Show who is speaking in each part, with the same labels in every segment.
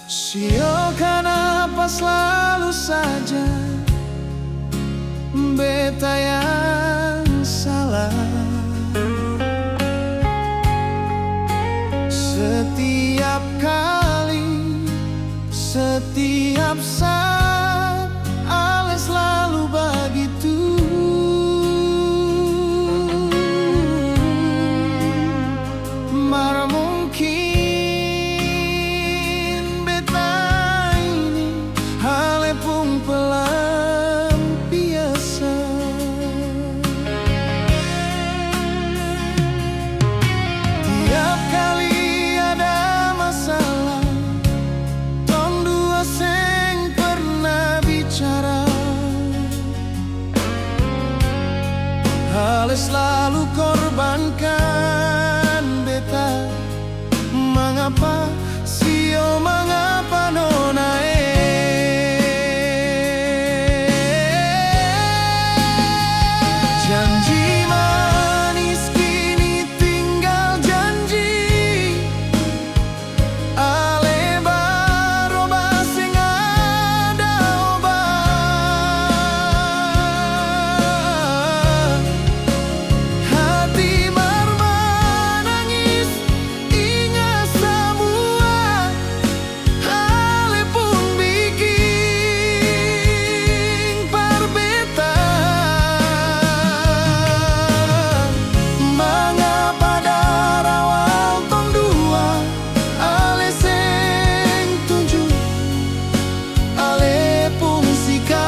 Speaker 1: Sio kenapa selalu saja beta yang salah. Setiap kali, setiap saat, ale selalu begitu. Mana mungkin beta ini ale pun pelampiasan. Tiap kali ada masalah, tong dua seng pernah bicara. Ale selalu korbankan beta. Mengapa sio, mengapa nona janji manis kini tinggal janji. Ale baroba sing ada obat. Hati menangis ingat semua. Ale pun bikin perbedaan. Mengapa darawal tong dua ale seng tunjuk, ale pun sikap.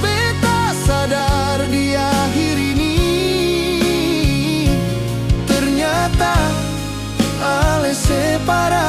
Speaker 1: Beta sadar di akhir ini ternyata ale separate.